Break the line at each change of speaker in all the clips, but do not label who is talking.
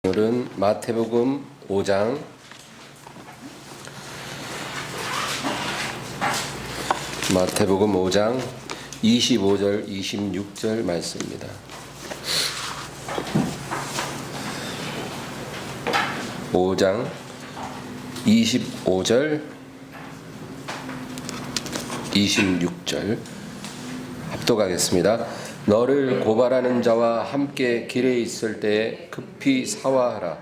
오늘은 마태복음 5장 마태복음 5장 25절 26절 말씀입니다. 5장 25절 26절 합독하겠습니다. 너를 고발하는 자와 함께 길에 있을 때에 급히 사화하라.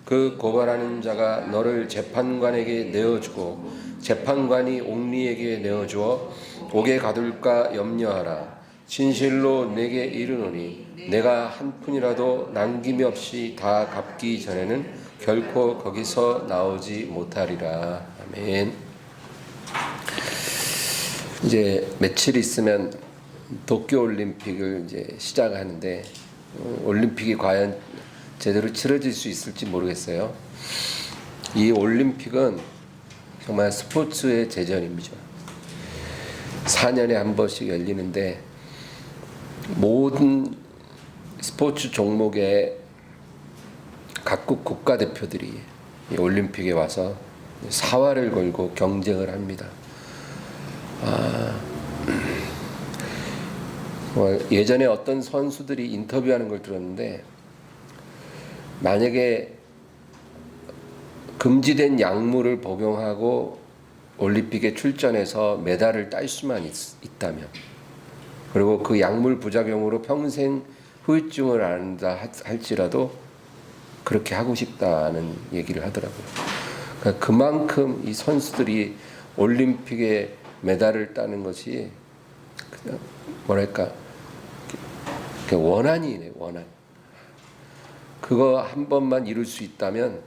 그 고발하는 자가 너를 재판관에게 내어주고 재판관이 옥리에게 내어주어 옥에 가둘까 염려하라. 진실로 내게 이르노니 내가 한 푼이라도 남김이 없이 다 갚기 전에는 결코 거기서 나오지 못하리라. 아멘. 이제 며칠 있으면 도쿄올림픽을 이제 시작하는데 올림픽이 과연 제대로 치러질 수 있을지 모르겠어요. 이 올림픽은 정말 스포츠의 제전입니다. 4년에 한 번씩 열리는데 모든 스포츠 종목의 각국 국가대표들이 이 올림픽에 와서 사활을 걸고 경쟁을 합니다. 예전에 어떤 선수들이 인터뷰하는 걸 들었는데 만약에 금지된 약물을 복용하고 올림픽에 출전해서 메달을 딸 수만 있다면, 그리고 그 약물 부작용으로 평생 후유증을 앓는다 할지라도 그렇게 하고 싶다는 얘기를 하더라고요. 그러니까 그만큼 이 선수들이 올림픽에 메달을 따는 것이 그냥 뭐랄까 원한이네, 원한. 그거 한 번만 이룰 수 있다면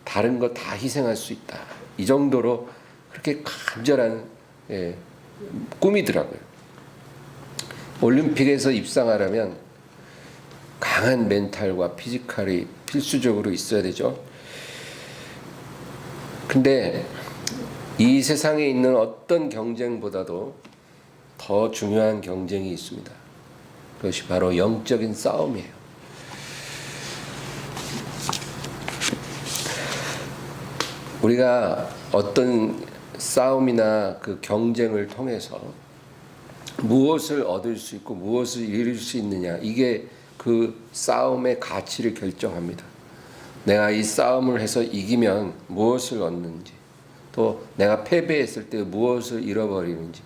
다른 거 다 희생할 수 있다. 이 정도로 그렇게 간절한 꿈이더라고요. 올림픽에서 입상하려면 강한 멘탈과 피지컬이 필수적으로 있어야 되죠. 근데 이 세상에 있는 어떤 경쟁보다도 더 중요한 경쟁이 있습니다. 그것이 바로 영적인 싸움이에요. 우리가 어떤 싸움이나 그 경쟁을 통해서 무엇을 얻을 수 있고 무엇을 이룰 수 있느냐, 이게 그 싸움의 가치를 결정합니다. 내가 이 싸움을 해서 이기면 무엇을 얻는지, 또 내가 패배했을 때 무엇을 잃어버리는지,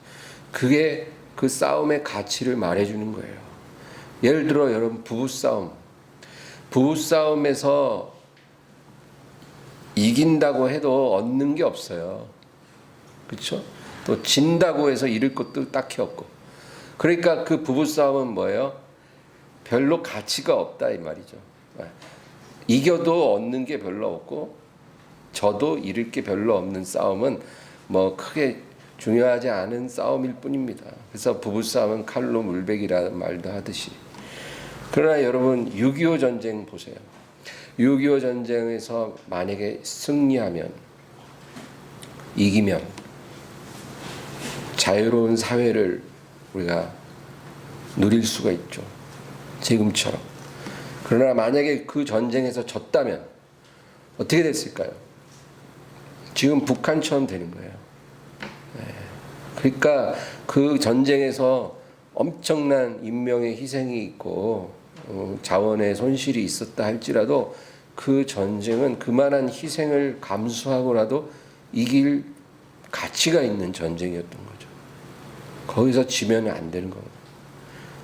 그게 그 싸움의 가치를 말해주는 거예요. 예를 들어 여러분, 부부싸움에서 이긴다고 해도 얻는 게 없어요. 그렇죠? 또 진다고 해서 잃을 것도 딱히 없고. 그러니까 그 부부싸움은 뭐예요? 별로 가치가 없다 이 말이죠. 이겨도 얻는 게 별로 없고 져도 잃을 게 별로 없는 싸움은 뭐 크게 중요하지 않은 싸움일 뿐입니다. 그래서 부부싸움은 칼로 물베기라는 말도 하듯이. 그러나 여러분, 6.25 전쟁 보세요. 6.25 전쟁에서 만약에 승리하면, 이기면 자유로운 사회를 우리가 누릴 수가 있죠. 지금처럼. 그러나 만약에 그 전쟁에서 졌다면 어떻게 됐을까요? 지금 북한처럼 되는 거예요. 그러니까 그 전쟁에서 엄청난 인명의 희생이 있고 자원의 손실이 있었다 할지라도 그 전쟁은 그만한 희생을 감수하고라도 이길 가치가 있는 전쟁이었던 거죠. 거기서 지면 안 되는 겁니다.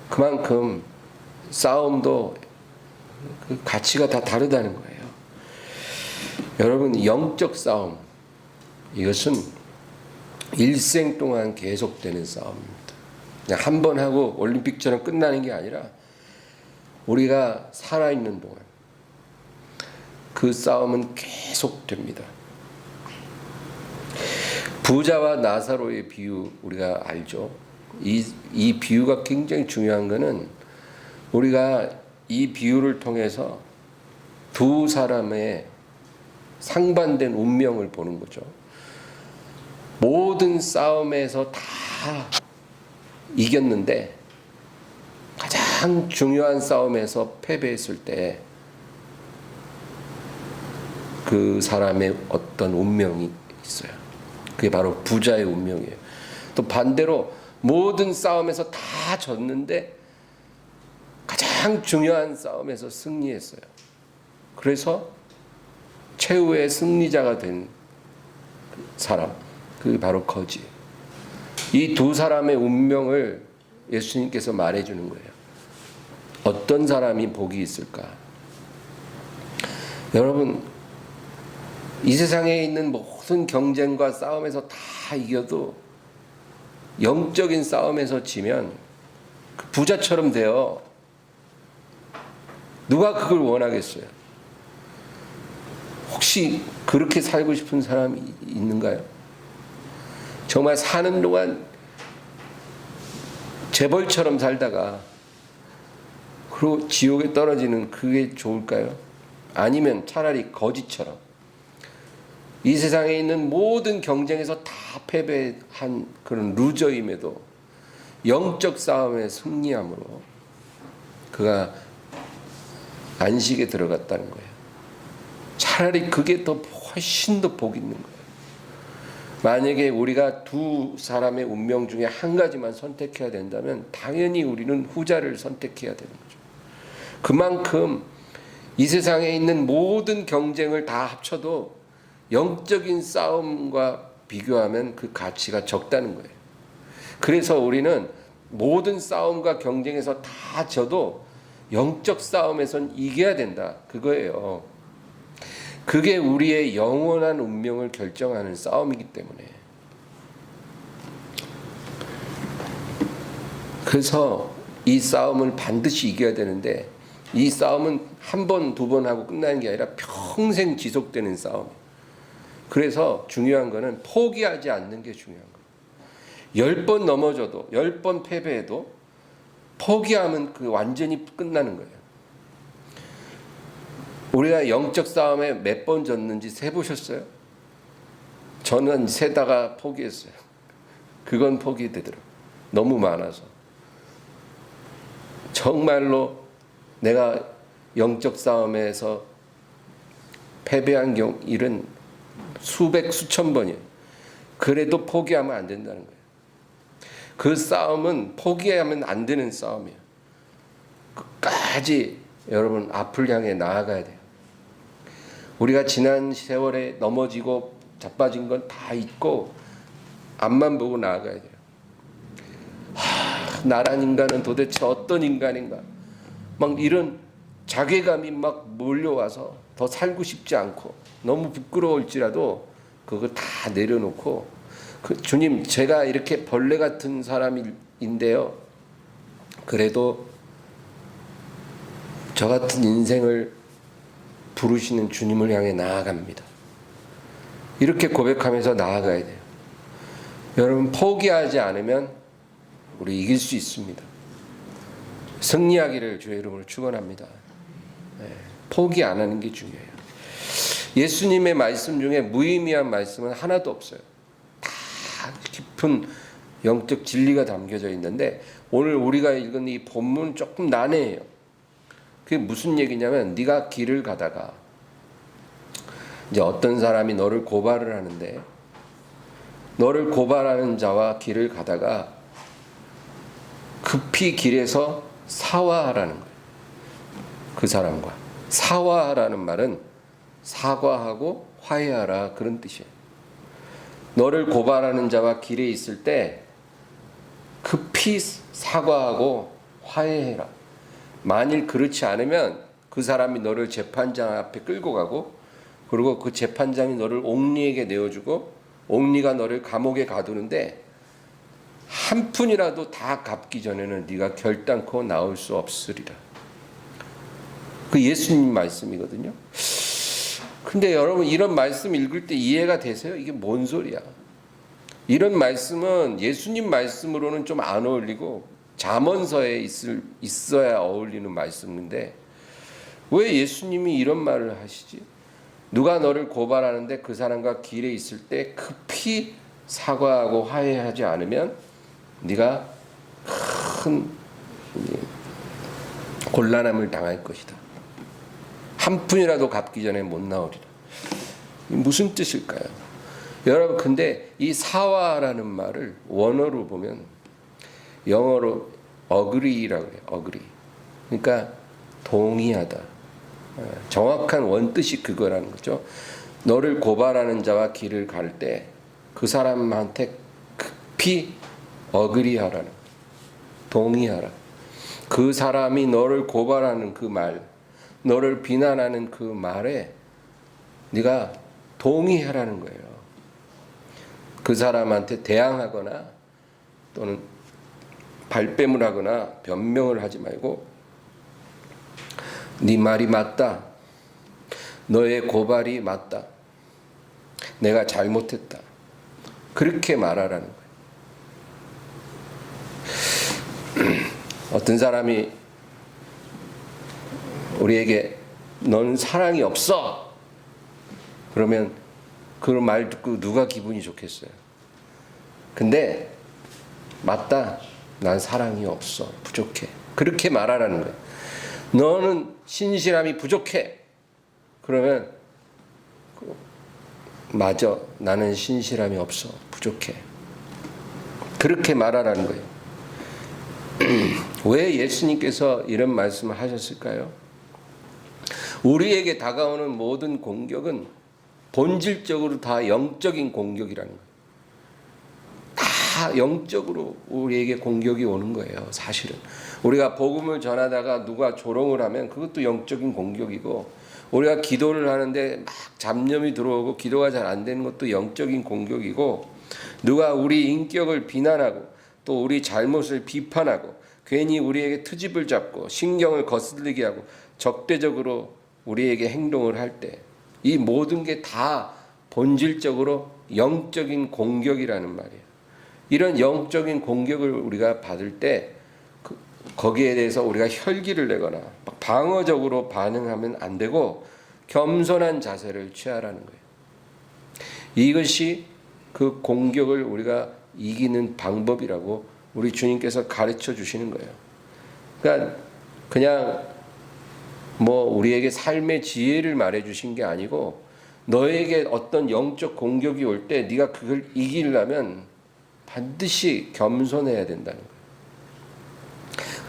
그만큼 싸움도 그 가치가 다 다르다는 거예요. 여러분, 영적 싸움, 이것은 일생 동안 계속되는 싸움입니다. 그냥 한 번 하고 올림픽처럼 끝나는 게 아니라 우리가 살아있는 동안 그 싸움은 계속됩니다. 부자와 나사로의 비유 우리가 알죠. 이 비유가 굉장히 중요한 것은 우리가 이 비유를 통해서 두 사람의 상반된 운명을 보는 거죠. 모든 싸움에서 다 이겼는데 가장 중요한 싸움에서 패배했을 때 그 사람의 어떤 운명이 있어요. 그게 바로 부자의 운명이에요. 또 반대로 모든 싸움에서 다 졌는데 가장 중요한 싸움에서 승리했어요. 그래서 최후의 승리자가 된 사람, 그게 바로 거지. 이 두 사람의 운명을 예수님께서 말해주는 거예요. 어떤 사람이 복이 있을까? 여러분, 이 세상에 있는 모든 경쟁과 싸움에서 다 이겨도 영적인 싸움에서 지면 부자처럼 돼요. 누가 그걸 원하겠어요? 혹시 그렇게 살고 싶은 사람이 있는가요? 정말 사는 동안 재벌처럼 살다가 그리고 지옥에 떨어지는 그게 좋을까요? 아니면 차라리 거지처럼 이 세상에 있는 모든 경쟁에서 다 패배한 그런 루저임에도 영적 싸움에 승리함으로 그가 안식에 들어갔다는 거예요. 차라리 그게 더 훨씬 더 복 있는 거예요. 만약에 우리가 두 사람의 운명 중에 한 가지만 선택해야 된다면 당연히 우리는 후자를 선택해야 되는 거죠. 그만큼 이 세상에 있는 모든 경쟁을 다 합쳐도 영적인 싸움과 비교하면 그 가치가 적다는 거예요. 그래서 우리는 모든 싸움과 경쟁에서 다 져도 영적 싸움에선 이겨야 된다. 그거예요. 그게 우리의 영원한 운명을 결정하는 싸움이기 때문에. 그래서 이 싸움을 반드시 이겨야 되는데 이 싸움은 한 번, 두 번 하고 끝나는 게 아니라 평생 지속되는 싸움이에요. 그래서 중요한 거는 포기하지 않는 게 중요한 거예요. 10번 넘어져도 10번 패배해도 포기하면 그 완전히 끝나는 거예요. 우리가 영적 싸움에 몇 번 졌는지 세보셨어요? 저는 세다가 포기했어요. 그건 포기되더라고요. 너무 많아서. 정말로 내가 영적 싸움에서 패배한 일은 수백 수천 번이에요. 그래도 포기하면 안 된다는 거예요. 그 싸움은 포기하면 안 되는 싸움이에요. 끝까지 여러분 앞을 향해 나아가야 돼요. 우리가 지난 세월에 넘어지고 자빠진 건 다 잊고 앞만 보고 나아가야 돼요. 나란 인간은 도대체 어떤 인간인가? 막 이런 자괴감이 막 몰려와서 더 살고 싶지 않고 너무 부끄러울지라도 그거 다 내려놓고 주님, 제가 이렇게 벌레 같은 사람인데요. 그래도 저 같은 인생을 부르시는 주님을 향해 나아갑니다. 이렇게 고백하면서 나아가야 돼요. 여러분, 포기하지 않으면 우리 이길 수 있습니다. 승리하기를 주의 이름으로 축원합니다. 포기 안 하는 게 중요해요. 예수님의 말씀 중에 무의미한 말씀은 하나도 없어요. 다 깊은 영적 진리가 담겨져 있는데 오늘 우리가 읽은 이 본문 조금 난해해요. 그게 무슨 얘기냐면 네가 길을 가다가 이제 어떤 사람이 너를 고발을 하는데 너를 고발하는 자와 길을 가다가 급히 길에서 사화하라는 거예요. 그 사람과 사화하라는 말은 사과하고 화해하라 그런 뜻이에요. 너를 고발하는 자와 길에 있을 때 급히 사과하고 화해해라. 만일 그렇지 않으면 그 사람이 너를 재판장 앞에 끌고 가고 그리고 그 재판장이 너를 옥리에게 내어주고 옥리가 너를 감옥에 가두는데 한 푼이라도 다 갚기 전에는 네가 결단코 나올 수 없으리라. 그 예수님 말씀이거든요. 근데 여러분 이런 말씀 읽을 때 이해가 되세요? 이게 뭔 소리야? 이런 말씀은 예수님 말씀으로는 좀 안 어울리고 잠언서에 있어야 어울리는 말씀인데 왜 예수님이 이런 말을 하시지? 누가 너를 고발하는데 그 사람과 길에 있을 때 급히 사과하고 화해하지 않으면 네가 큰 곤란함을 당할 것이다. 한 푼이라도 갚기 전에 못 나오리라. 무슨 뜻일까요? 여러분, 근데 이 사와라는 말을 원어로 보면 영어로 agree라고 그래요. agree. 그러니까 동의하다. 정확한 원뜻이 그거라는 거죠. 너를 고발하는 자와 길을 갈 때 그 사람한테 급히 agree하라는 거예요. 동의하라. 그 사람이 너를 고발하는 그 말, 너를 비난하는 그 말에 네가 동의하라는 거예요. 그 사람한테 대항하거나 또는 발뺌을 하거나 변명을 하지 말고 네 말이 맞다. 너의 고발이 맞다. 내가 잘못했다. 그렇게 말하라는 거예요. 어떤 사람이 우리에게 넌 사랑이 없어. 그러면 그 말 듣고 누가 기분이 좋겠어요? 근데 맞다. 난 사랑이 없어. 부족해. 그렇게 말하라는 거예요. 너는 신실함이 부족해. 그러면 맞아. 나는 신실함이 없어. 부족해. 그렇게 말하라는 거예요. 왜 예수님께서 이런 말씀을 하셨을까요? 우리에게 다가오는 모든 공격은 본질적으로 다 영적인 공격이라는 거예요. 다 영적으로 우리에게 공격이 오는 거예요. 사실은 우리가 복음을 전하다가 누가 조롱을 하면 그것도 영적인 공격이고, 우리가 기도를 하는데 막 잡념이 들어오고 기도가 잘 안 되는 것도 영적인 공격이고, 누가 우리 인격을 비난하고 또 우리 잘못을 비판하고 괜히 우리에게 트집을 잡고 신경을 거슬리게 하고 적대적으로 우리에게 행동을 할 때 이 모든 게 다 본질적으로 영적인 공격이라는 말이에요. 이런 영적인 공격을 우리가 받을 때 거기에 대해서 우리가 혈기를 내거나 방어적으로 반응하면 안 되고 겸손한 자세를 취하라는 거예요. 이것이 그 공격을 우리가 이기는 방법이라고 우리 주님께서 가르쳐 주시는 거예요. 그러니까 그냥 우리에게 삶의 지혜를 말해 주신 게 아니고, 너에게 어떤 영적 공격이 올 때 네가 그걸 이기려면 반드시 겸손해야 된다는 거예요.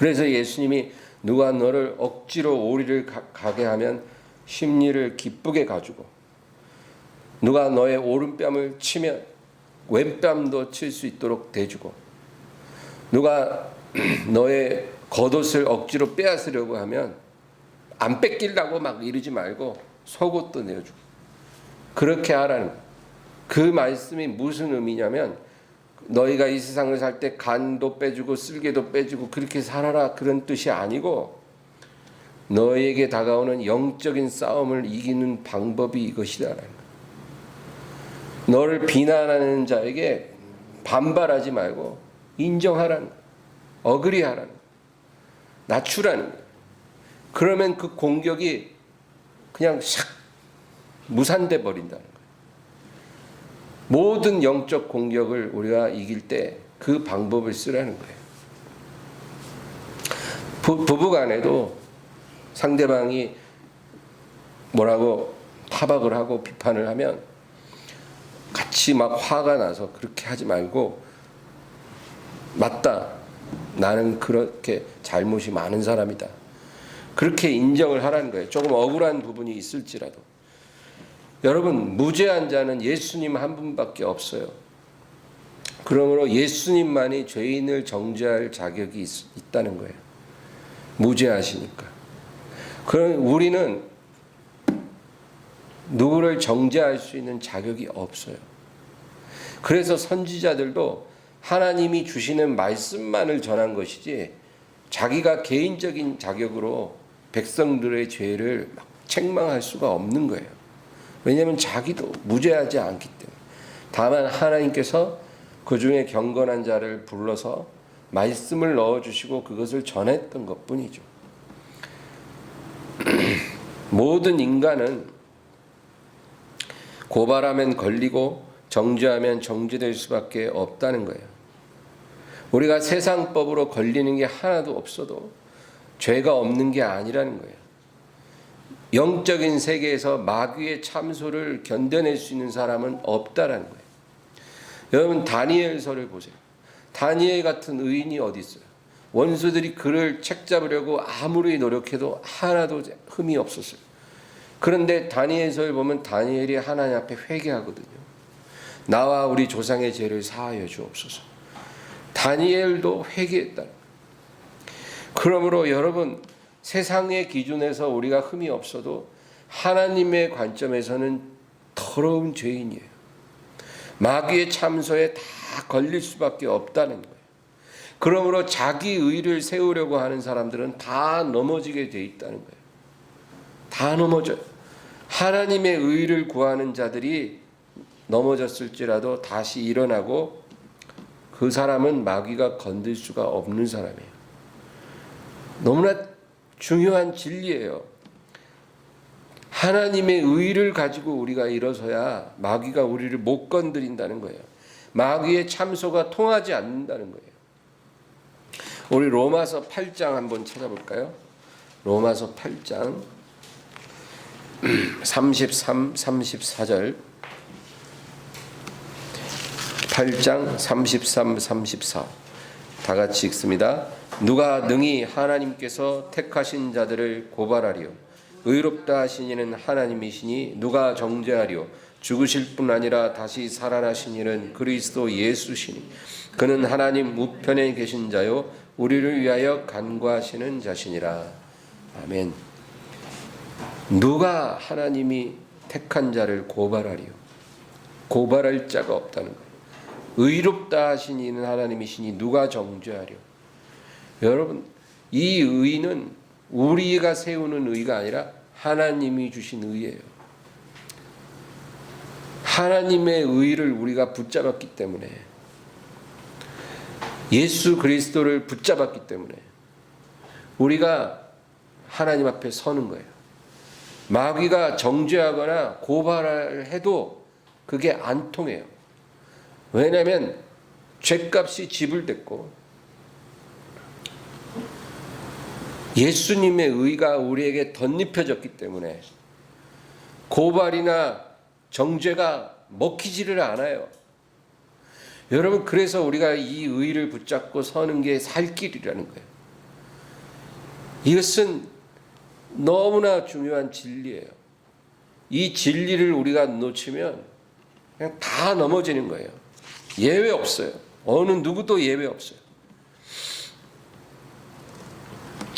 그래서 예수님이 누가 너를 억지로 오리를 가게 하면 심리를 기쁘게 가지고, 누가 너의 오른뺨을 치면 왼뺨도 칠 수 있도록 대주고, 누가 너의 겉옷을 억지로 빼앗으려고 하면 안 뺏기려고 막 이러지 말고 속옷도 내어주고, 그렇게 하라는 거예요. 그 말씀이 무슨 의미냐면, 너희가 이 세상을 살 때 간도 빼주고 쓸개도 빼주고 그렇게 살아라, 그런 뜻이 아니고, 너희에게 다가오는 영적인 싸움을 이기는 방법이 이것이다라는 거예요. 너를 비난하는 자에게 반발하지 말고 인정하라는 거예요. 어그리하라는 거예요. 낮추라는 거예요. 그러면 그 공격이 그냥 샥 무산돼 버린다는 거예요. 모든 영적 공격을 우리가 이길 때 그 방법을 쓰라는 거예요. 부부간에도 상대방이 뭐라고 타박을 하고 비판을 하면 같이 막 화가 나서 그렇게 하지 말고, 맞다. 나는 그렇게 잘못이 많은 사람이다. 그렇게 인정을 하라는 거예요. 조금 억울한 부분이 있을지라도. 여러분, 무죄한 자는 예수님 한 분밖에 없어요. 그러므로 예수님만이 죄인을 정죄할 자격이 있다는 거예요. 무죄하시니까. 그럼 우리는 누구를 정죄할 수 있는 자격이 없어요. 그래서 선지자들도 하나님이 주시는 말씀만을 전한 것이지 자기가 개인적인 자격으로 백성들의 죄를 막 책망할 수가 없는 거예요. 왜냐하면 자기도 무죄하지 않기 때문에. 다만 하나님께서 그 중에 경건한 자를 불러서 말씀을 넣어주시고 그것을 전했던 것뿐이죠. 모든 인간은 고발하면 걸리고 정죄하면 정죄될 수밖에 없다는 거예요. 우리가 세상법으로 걸리는 게 하나도 없어도 죄가 없는 게 아니라는 거예요. 영적인 세계에서 마귀의 참소를 견뎌낼 수 있는 사람은 없다라는 거예요. 여러분 다니엘서를 보세요. 다니엘 같은 의인이 어디 있어요? 원수들이 그를 책잡으려고 아무리 노력해도 하나도 흠이 없었어요. 그런데 다니엘서를 보면 다니엘이 하나님 앞에 회개하거든요. 나와 우리 조상의 죄를 사하여 주옵소서. 다니엘도 회개했다. 그러므로 여러분 세상의 기준에서 우리가 흠이 없어도 하나님의 관점에서는 더러운 죄인이에요. 마귀의 참소에 다 걸릴 수밖에 없다는 거예요. 그러므로 자기 의를 세우려고 하는 사람들은 다 넘어지게 돼 있다는 거예요. 다 넘어져요. 하나님의 의를 구하는 자들이 넘어졌을지라도 다시 일어나고 그 사람은 마귀가 건들 수가 없는 사람이에요. 너무나 중요한 진리예요. 하나님의 의를 가지고 우리가 일어서야 마귀가 우리를 못 건드린다는 거예요. 마귀의 참소가 통하지 않는다는 거예요. 우리 로마서 8장 한번 찾아볼까요? 로마서 8장 33, 34절 8장 33, 34 다 같이 읽습니다. 누가 능히 하나님께서 택하신 자들을 고발하리요? 의롭다 하신 이는 하나님이시니 누가 정죄하리요? 죽으실 뿐 아니라 다시 살아나신 이는 그리스도 예수시니 그는 하나님 우편에 계신 자요 우리를 위하여 간구하시는 자시니라. 아멘. 누가 하나님이 택한 자를 고발하리요? 고발할 자가 없다는 거예요. 의롭다 하신 이는 하나님이시니 누가 정죄하리요? 여러분, 이 의는 우리가 세우는 의가 아니라 하나님이 주신 의예요. 하나님의 의를 우리가 붙잡았기 때문에, 예수 그리스도를 붙잡았기 때문에 우리가 하나님 앞에 서는 거예요. 마귀가 정죄하거나 고발을 해도 그게 안 통해요. 왜냐하면 죄값이 지불됐고 예수님의 의가 우리에게 덧입혀졌기 때문에 고발이나 정죄가 먹히지를 않아요. 여러분, 그래서 우리가 이 의를 붙잡고 서는 게 살 길이라는 거예요. 이것은 너무나 중요한 진리예요. 이 진리를 우리가 놓치면 그냥 다 넘어지는 거예요. 예외 없어요. 어느 누구도 예외 없어요.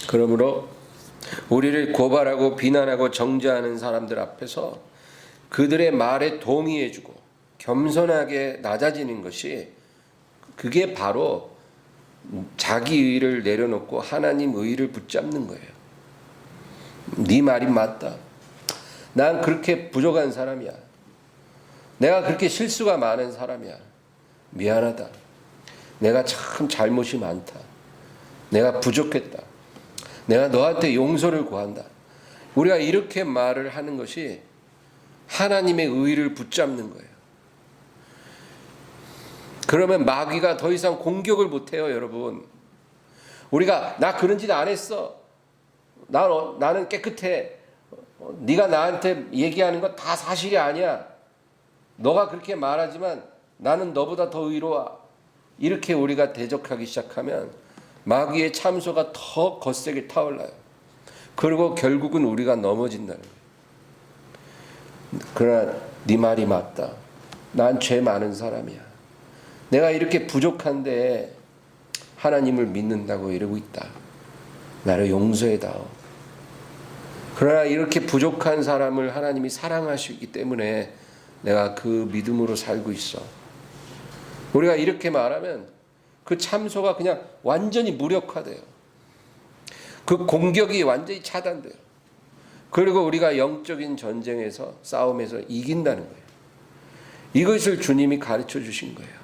그러므로 우리를 고발하고 비난하고 정죄하는 사람들 앞에서 그들의 말에 동의해주고 겸손하게 낮아지는 것이, 그게 바로 자기 의를 내려놓고 하나님 의를 붙잡는 거예요. 네 말이 맞다. 난 그렇게 부족한 사람이야. 내가 그렇게 실수가 많은 사람이야. 미안하다. 내가 참 잘못이 많다. 내가 부족했다. 내가 너한테 용서를 구한다. 우리가 이렇게 말을 하는 것이 하나님의 의를 붙잡는 거예요. 그러면 마귀가 더 이상 공격을 못해요, 여러분. 우리가 나 그런 짓 안 했어. 나는 깨끗해. 네가 나한테 얘기하는 거 다 사실이 아니야. 너가 그렇게 말하지만 나는 너보다 더 의로워. 이렇게 우리가 대적하기 시작하면 마귀의 참소가 더 거세게 타올라요. 그리고 결국은 우리가 넘어진다는 거예요. 그러나 네 말이 맞다. 난 죄 많은 사람이야. 내가 이렇게 부족한데 하나님을 믿는다고 이러고 있다. 나를 용서해다오. 그러나 이렇게 부족한 사람을 하나님이 사랑하시기 때문에 내가 그 믿음으로 살고 있어. 우리가 이렇게 말하면 그 참소가 그냥 완전히 무력화돼요. 그 공격이 완전히 차단돼요. 그리고 우리가 영적인 전쟁에서, 싸움에서 이긴다는 거예요. 이것을 주님이 가르쳐 주신 거예요.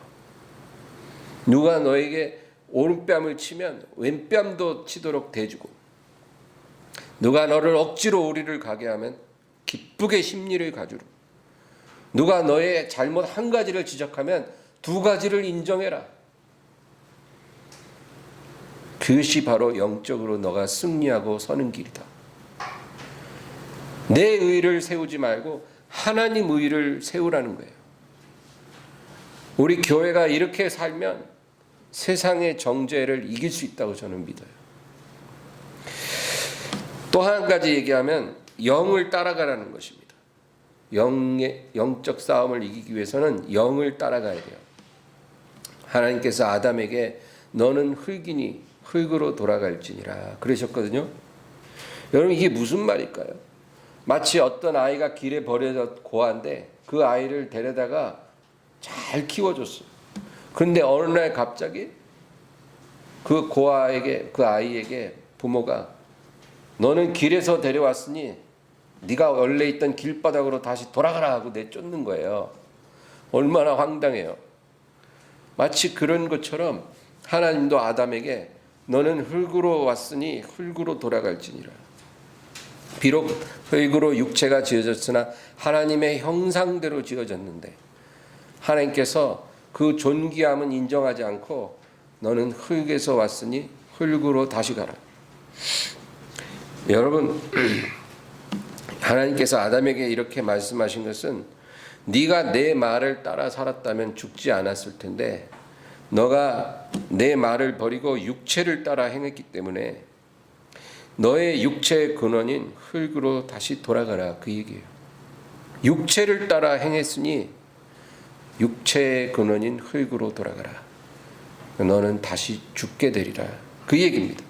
누가 너에게 오른뺨을 치면 왼뺨도 치도록 대주고, 누가 너를 억지로 오리를 가게 하면 기쁘게 심리를 가주라. 누가 너의 잘못 한 가지를 지적하면 두 가지를 인정해라. 그것이 바로 영적으로 너가 승리하고 서는 길이다. 내 의를 세우지 말고 하나님 의를 세우라는 거예요. 우리 교회가 이렇게 살면 세상의 정죄를 이길 수 있다고 저는 믿어요. 또 한 가지 얘기하면 영을 따라가라는 것입니다. 영적 싸움을 이기기 위해서는 영을 따라가야 돼요. 하나님께서 아담에게 너는 흙이니 흙으로 돌아갈지니라 그러셨거든요. 여러분 이게 무슨 말일까요? 마치 어떤 아이가 길에 버려져 고아인데 그 아이를 데려다가 잘 키워줬어요. 그런데 어느 날 갑자기 그 고아에게, 그 아이에게 부모가 너는 길에서 데려왔으니 네가 원래 있던 길바닥으로 다시 돌아가라 하고 내쫓는 거예요. 얼마나 황당해요. 마치 그런 것처럼 하나님도 아담에게 너는 흙으로 왔으니 흙으로 돌아갈지니라. 비록 흙으로 육체가 지어졌으나 하나님의 형상대로 지어졌는데 하나님께서 그 존귀함은 인정하지 않고 너는 흙에서 왔으니 흙으로 다시 가라. 여러분 하나님께서 아담에게 이렇게 말씀하신 것은 네가 내 말을 따라 살았다면 죽지 않았을 텐데 너가 내 말을 버리고 육체를 따라 행했기 때문에 너의 육체의 근원인 흙으로 다시 돌아가라 그 얘기예요. 육체를 따라 행했으니 육체의 근원인 흙으로 돌아가라. 너는 다시 죽게 되리라 그 얘기입니다.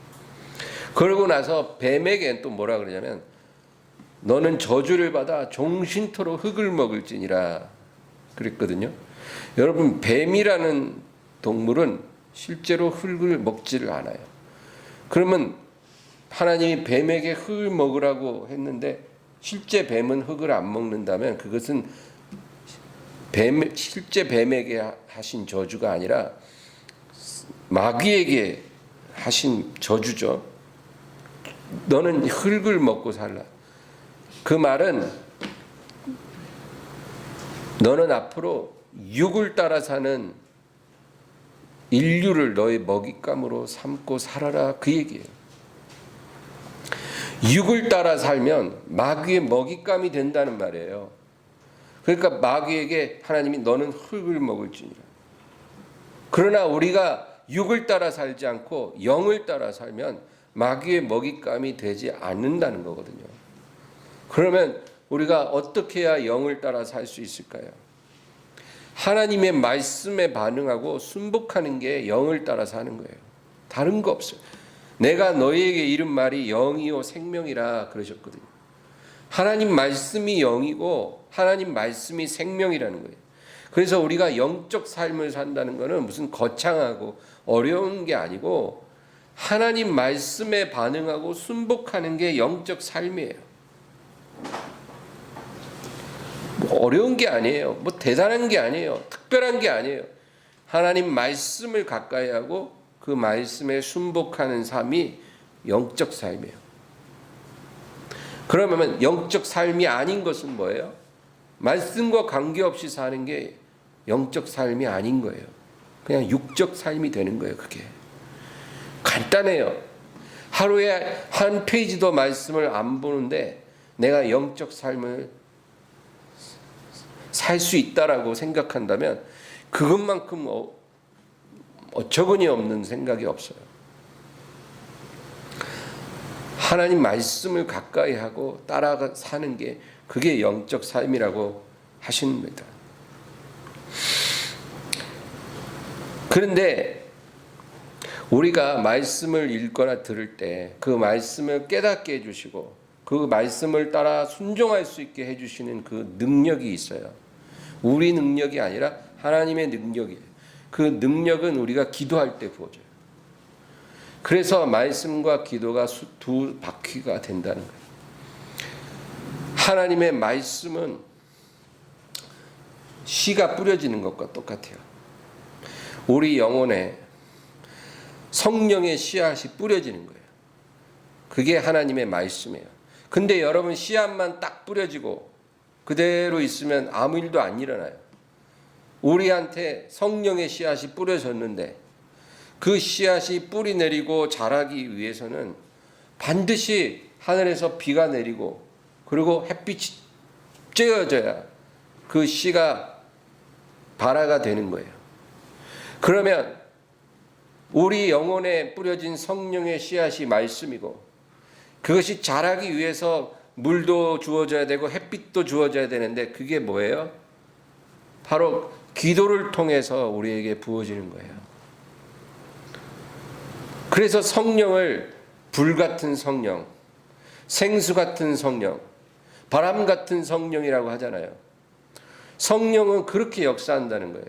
그러고 나서 뱀에게 또 뭐라 그러냐면 너는 저주를 받아 종신토록 흙을 먹을지니라 그랬거든요. 여러분 뱀이라는 동물은 실제로 흙을 먹지를 않아요. 그러면 하나님이 뱀에게 흙을 먹으라고 했는데 실제 뱀은 흙을 안 먹는다면 그것은 실제 뱀에게 하신 저주가 아니라 마귀에게 하신 저주죠. 너는 흙을 먹고 살라. 그 말은 너는 앞으로 육을 따라 사는 인류를 너의 먹잇감으로 삼고 살아라 그 얘기예요. 육을 따라 살면 마귀의 먹잇감이 된다는 말이에요. 그러니까 마귀에게 하나님이 너는 흙을 먹을지니라. 그러나 우리가 육을 따라 살지 않고 영을 따라 살면 마귀의 먹잇감이 되지 않는다는 거거든요. 그러면 우리가 어떻게 해야 영을 따라 살 수 있을까요? 하나님의 말씀에 반응하고 순복하는 게 영을 따라 사는 거예요. 다른 거 없어요. 내가 너희에게 이른 말이 영이요 생명이라 그러셨거든요. 하나님 말씀이 영이고 하나님 말씀이 생명이라는 거예요. 그래서 우리가 영적 삶을 산다는 것은 무슨 거창하고 어려운 게 아니고 하나님 말씀에 반응하고 순복하는 게 영적 삶이에요. 뭐 어려운 게 아니에요. 뭐 대단한 게 아니에요. 특별한 게 아니에요. 하나님 말씀을 가까이 하고 그 말씀에 순복하는 삶이 영적 삶이에요. 그러면 영적 삶이 아닌 것은 뭐예요? 말씀과 관계없이 사는 게 영적 삶이 아닌 거예요. 그냥 육적 삶이 되는 거예요. 그게 간단해요. 하루에 한 페이지도 말씀을 안 보는데 내가 영적 삶을 살 수 있다라고 생각한다면 그것만큼 어처구니 없는 생각이 없어요. 하나님 말씀을 가까이 하고 따라 사는 게 그게 영적 삶이라고 하십니다. 그런데 우리가 말씀을 읽거나 들을 때 그 말씀을 깨닫게 해주시고 그 말씀을 따라 순종할 수 있게 해주시는 그 능력이 있어요. 우리 능력이 아니라 하나님의 능력이에요. 그 능력은 우리가 기도할 때 부어져요. 그래서 말씀과 기도가 두 바퀴가 된다는 거예요. 하나님의 말씀은 씨가 뿌려지는 것과 똑같아요. 우리 영혼에 성령의 씨앗이 뿌려지는 거예요. 그게 하나님의 말씀이에요. 근데 여러분 씨앗만 딱 뿌려지고 그대로 있으면 아무 일도 안 일어나요. 우리한테 성령의 씨앗이 뿌려졌는데 그 씨앗이 뿌리 내리고 자라기 위해서는 반드시 하늘에서 비가 내리고 그리고 햇빛이 쬐어져야 그 씨가 발화가 되는 거예요. 그러면 우리 영혼에 뿌려진 성령의 씨앗이 말씀이고, 그것이 자라기 위해서 물도 주어져야 되고 햇빛도 주어져야 되는데, 그게 뭐예요? 바로 기도를 통해서 우리에게 부어지는 거예요. 그래서 성령을 불같은 성령, 생수 같은 성령, 바람 같은 성령이라고 하잖아요. 성령은 그렇게 역사한다는 거예요.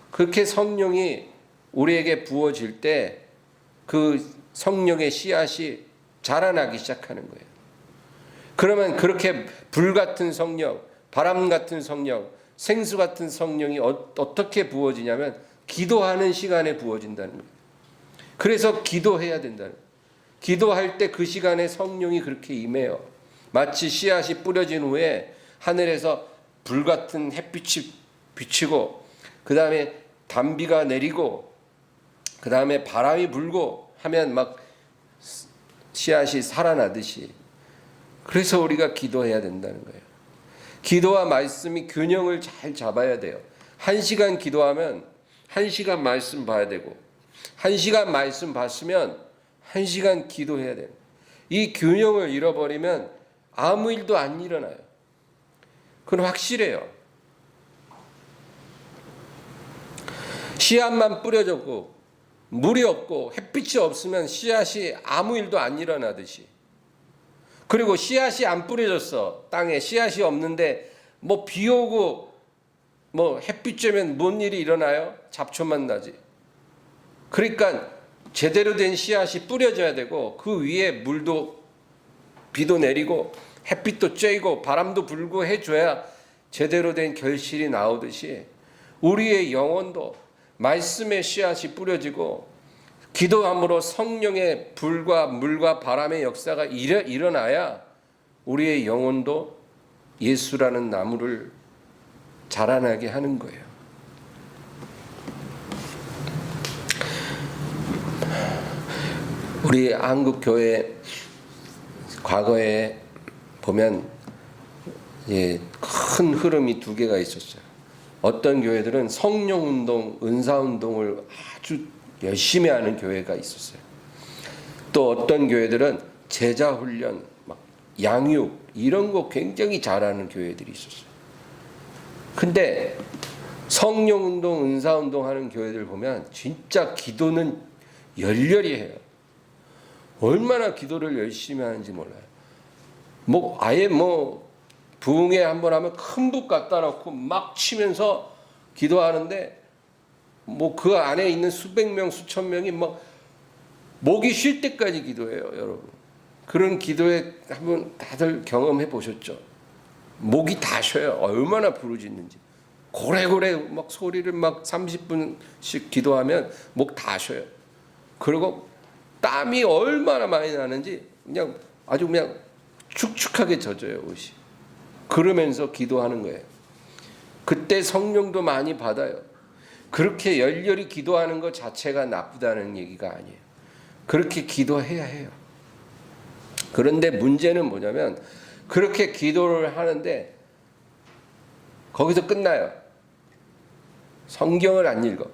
그렇게 성령이 우리에게 부어질 때 그 성령의 씨앗이 자라나기 시작하는 거예요. 그러면 그렇게 불 같은 성령, 바람 같은 성령, 생수 같은 성령이 어떻게 부어지냐면 기도하는 시간에 부어진다는 거예요. 그래서 기도해야 된다는 거예요. 기도할 때 그 시간에 성령이 그렇게 임해요. 마치 씨앗이 뿌려진 후에 하늘에서 불 같은 햇빛이 비치고, 그 다음에 단비가 내리고, 그 다음에 바람이 불고 하면 막 씨앗이 살아나듯이, 그래서 우리가 기도해야 된다는 거예요. 기도와 말씀이 균형을 잘 잡아야 돼요. 1시간 기도하면 1시간 말씀 봐야 되고, 1시간 말씀 봤으면 1시간 기도해야 돼요. 이 균형을 잃어버리면 아무 일도 안 일어나요. 그건 확실해요. 씨앗만 뿌려졌고 물이 없고 햇빛이 없으면 씨앗이 아무 일도 안 일어나듯이, 그리고 씨앗이 안 뿌려졌어. 땅에 씨앗이 없는데 뭐 비 오고 뭐 햇빛 쬐면 뭔 일이 일어나요? 잡초만 나지. 그러니까 제대로 된 씨앗이 뿌려져야 되고, 그 위에 물도 비도 내리고 햇빛도 쬐고 바람도 불고 해줘야 제대로 된 결실이 나오듯이, 우리의 영혼도 말씀의 씨앗이 뿌려지고 기도함으로 성령의 불과 물과 바람의 역사가 일어나야 우리의 영혼도 예수라는 나무를 자라나게 하는 거예요. 우리 한국 교회 과거에 보면 큰 흐름이 두 개가 있었어요. 어떤 교회들은 성령운동, 은사운동을 아주 열심히 하는 교회가 있었어요. 또 어떤 교회들은 제자훈련, 양육 이런 거 굉장히 잘하는 교회들이 있었어요. 근데 성령운동, 은사운동 하는 교회들 보면 진짜 기도는 열렬히 해요. 얼마나 기도를 열심히 하는지 몰라요. 아예 부흥회 한번 하면 큰 북 갖다 놓고 막 치면서 기도하는데, 그 안에 있는 수백 명, 수천 명이 목이 쉴 때까지 기도해요, 여러분. 그런 기도에 한번 다들 경험해 보셨죠? 목이 다 쉬어요. 얼마나 부르짖는지. 고래고래 소리를 30분씩 기도하면 목 다 쉬어요. 그리고 땀이 얼마나 많이 나는지 아주 축축하게 젖어요, 옷이. 그러면서 기도하는 거예요. 그때 성령도 많이 받아요. 그렇게 열렬히 기도하는 것 자체가 나쁘다는 얘기가 아니에요. 그렇게 기도해야 해요. 그런데 문제는 뭐냐면, 그렇게 기도를 하는데 거기서 끝나요. 성경을 안 읽어.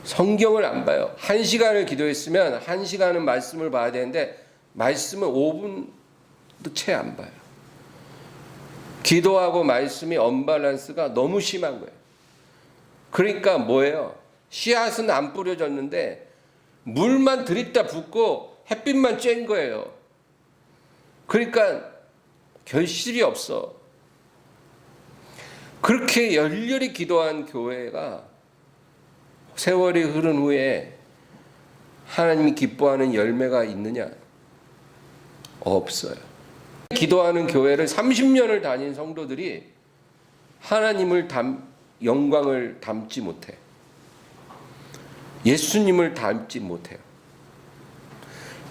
성경을 안 봐요. 1시간을 기도했으면 1시간은 말씀을 봐야 되는데 말씀은 5분도 채 안 봐요. 기도하고 말씀이 언밸런스가 너무 심한 거예요. 그러니까 뭐예요? 씨앗은 안 뿌려졌는데 물만 들이다 붓고 햇빛만 쬐인 거예요. 그러니까 결실이 없어. 그렇게 열렬히 기도한 교회가 세월이 흐른 후에 하나님이 기뻐하는 열매가 있느냐? 없어요. 기도하는 교회를 30년을 다닌 성도들이 하나님을 영광을 담지 못해. 예수님을 닮지 못해요.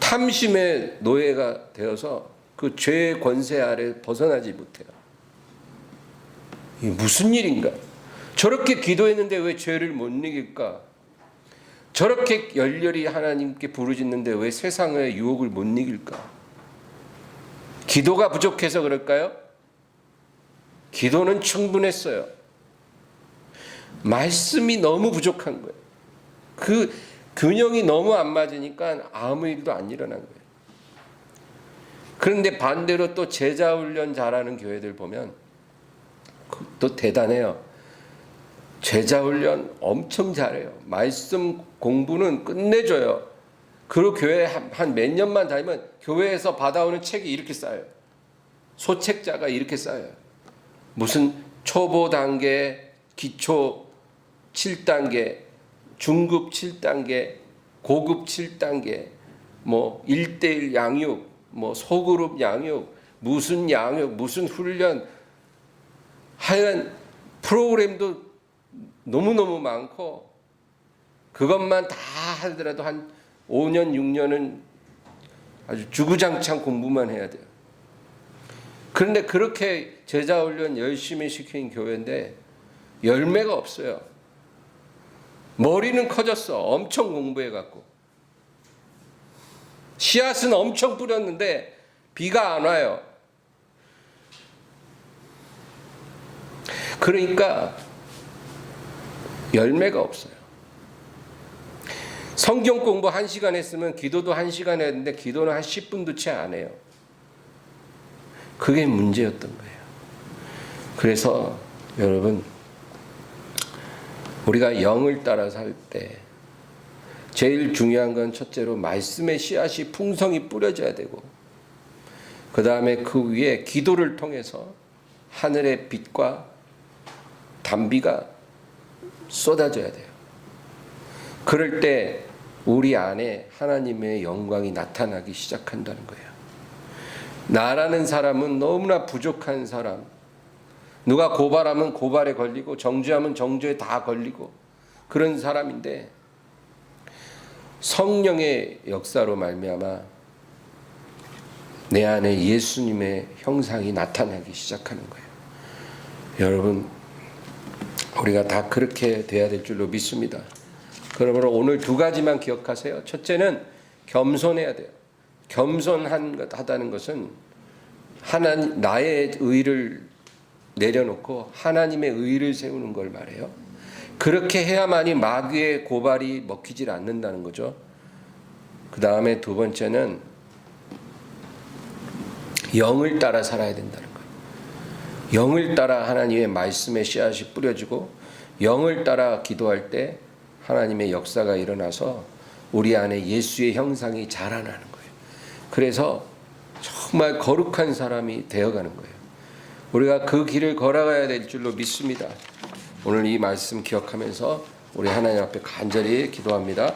탐심의 노예가 되어서 그 죄의 권세 아래 벗어나지 못해요. 이게 무슨 일인가? 저렇게 기도했는데 왜 죄를 못 이길까? 저렇게 열렬히 하나님께 부르짖는데 왜 세상의 유혹을 못 이길까? 기도가 부족해서 그럴까요? 기도는 충분했어요. 말씀이 너무 부족한 거예요. 그 균형이 너무 안 맞으니까 아무 일도 안 일어난 거예요. 그런데 반대로 또 제자 훈련 잘하는 교회들 보면 또 대단해요. 제자 훈련 엄청 잘해요. 말씀 공부는 끝내줘요. 그리고 교회 한 몇 년만 다니면 교회에서 받아오는 책이 이렇게 쌓여요. 소책자가 이렇게 쌓여요. 무슨 초보 단계, 기초 7단계, 중급 7단계, 고급 7단계, 뭐 1:1 양육, 뭐 소그룹 양육, 무슨 양육, 무슨 훈련, 하여간 프로그램도 너무너무 많고 그것만 다 하더라도 한 5년, 6년은 아주 주구장창 공부만 해야 돼요. 그런데 그렇게 제자 훈련 열심히 시킨 교회인데 열매가 없어요. 머리는 커졌어. 엄청 공부해갖고. 씨앗은 엄청 뿌렸는데 비가 안 와요. 그러니까 열매가 없어요. 성경 공부 1시간 했으면 기도도 1시간 했는데 기도는 한 10분도 채 안 해요. 그게 문제였던 거예요. 그래서 여러분, 우리가 영을 따라 살 때 제일 중요한 건 첫째로 말씀의 씨앗이 풍성히 뿌려져야 되고, 그 다음에 그 위에 기도를 통해서 하늘의 빛과 단비가 쏟아져야 돼요. 그럴 때 우리 안에 하나님의 영광이 나타나기 시작한다는 거예요. 나라는 사람은 너무나 부족한 사람, 누가 고발하면 고발에 걸리고 정죄하면 정죄에 다 걸리고 그런 사람인데, 성령의 역사로 말미암아 내 안에 예수님의 형상이 나타나기 시작하는 거예요. 여러분, 우리가 다 그렇게 돼야 될 줄로 믿습니다. 그러므로 오늘 2가지만 기억하세요. 첫째는 겸손해야 돼요. 겸손하다는 것은 하나님, 나의 의를 내려놓고 하나님의 의를 세우는 걸 말해요. 그렇게 해야만이 마귀의 고발이 먹히질 않는다는 거죠. 그 다음에 2번째는 영을 따라 살아야 된다는 거예요. 영을 따라 하나님의 말씀의 씨앗이 뿌려지고, 영을 따라 기도할 때 하나님의 역사가 일어나서 우리 안에 예수의 형상이 자라나는 거예요. 그래서 정말 거룩한 사람이 되어가는 거예요. 우리가 그 길을 걸어가야 될 줄로 믿습니다. 오늘 이 말씀 기억하면서 우리 하나님 앞에 간절히 기도합니다.